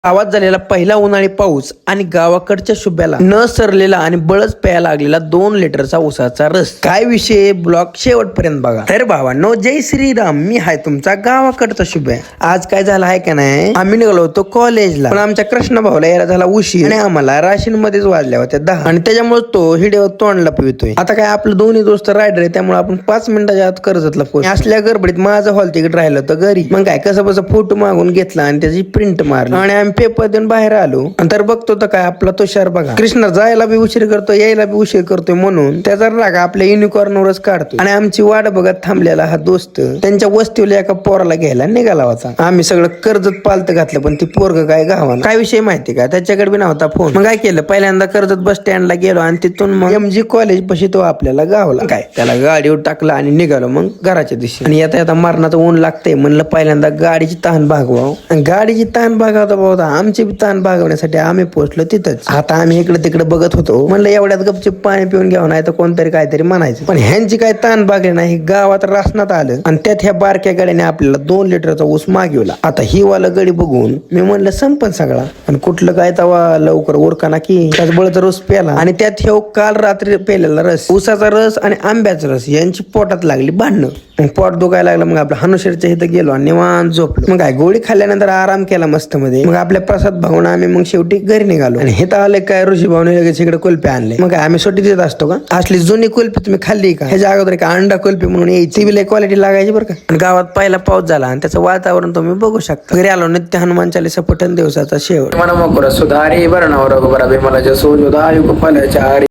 गावात झालेला पहिला उन्हाळी पाऊस आणि गावाकडच्या शुभ्याला न सरलेला आणि बळच प्यायला लागलेला 2 लिटरचा उसाचा रस. काय विषय ब्लॉग शेवटपर्यंत बघा. तर भावांनो, जय श्रीराम. मी हाय तुमचा गावाकडचा शुभ्या. आज काय झालं आहे का नाही, आम्ही निघालो होतो कॉलेजला, पण आमच्या कृष्ण भाऊला यायला झाला उशीर आणि आम्हाला राशीन मध्येच वाजल्या होत्या 10 आणि त्याच्यामुळे तो हिडिओ तोंडला पिवतोय. आता काय आपलं दोन्ही दोस्त रायडर आहे, त्यामुळे आपण 5 मिनिटाच्या आत कर्जतला पोहोच. असल्या गडबडीत माझं हॉल तिकीट राहिलं होतं घरी. मग काय कसं बस फोटो मागून घेतला आणि त्याची प्रिंट मारली आणि पेपर देऊन बाहेर आलो. तर बघतो तर काय आपला तुषार बघा, कृष्णा जायला बी उशीर करतो यायला बी उशीर करतोय म्हणून त्याचा राग आपल्या युनिकॉर्नवरच काढतो. आणि आमची वाट बघत थांबलेला हा दोस्त त्यांच्या वस्तीला एका पोराला घ्यायला निघाला होता. आम्ही सगळं कर्जत पालत घातलं, पण ती पोरग काय गावानं. काय विषय माहिती का, त्याच्याकडे बी नव्हता फोन. मग काय केलं, पहिल्यांदा कर्जत बस स्टँडला गेलो आणि तिथून मग MG कॉलेज पाशी तो आपल्याला गावला. काय त्याला गाडीवर टाकला आणि निघालो मग घराच्या दिशेने. आणि येता येता मरणाचं ऊन लागतंय म्हणलं पहिल्यांदा गाडीची तहान भागवावं. गाडीची तहान भागवता भागवता आमची ताण भागवण्यासाठी आम्ही पोहोचलो तिथंच. आता आम्ही इकडे तिकडे बघत होतो, म्हणलं एवढ्यात गपचूप पाणी पिऊन घ्यावं, नाही तर कोणतरी काहीतरी म्हणायचं. पण ह्यांची काय ताण भागली नाही. गावात रासनात आलं आणि त्यात ह्या बारक्या गाड्याने आपल्याला 2 लिटरचा ऊस मागवला. आता ही वाला गडी बघून मी म्हणलं संपन सगळा. आणि कुठलं काय तवा लवकर उरकाना की त्याच बळचा रस प्याला आणि त्यात हे काल रात्री पेलेला रस, ऊसाचा रस आणि आंब्याचा रस यांची पोटात लागली भांडणं. मग पोट दुखायला लागलं. मग आपल्या हनुशेरच्या इथं गेलो आणि निवांत झोपलो. मग काय गोळी खाल्ल्यानंतर आराम केला मस्त मध्ये. मग आपल्या प्रसाद भाऊन आम्ही मग शेवटी घरी निघालो. आणि हे तर आले काय ऋषी भाऊने लगेच इकडे कुल्फी आणले. मग काय आम्ही सुट्टी देत असतो का, असली जुनी कुल्फी तुम्ही खाल्ली का, ह्याच्या अगोदर का अंडा कुल्फी म्हणून यायची बी क्वालिटी लागायची बरं का. आणि गावात पहिला पाऊस झाला आणि त्याचं वातावरण तुम्ही बघू शकता. घरी आलो नित्य हनुमान चालीसा पठण दिवसाचा शेवट. मन मोकरा सुधारी बरणावर बरा मला जसो जोदा युग फलाच्या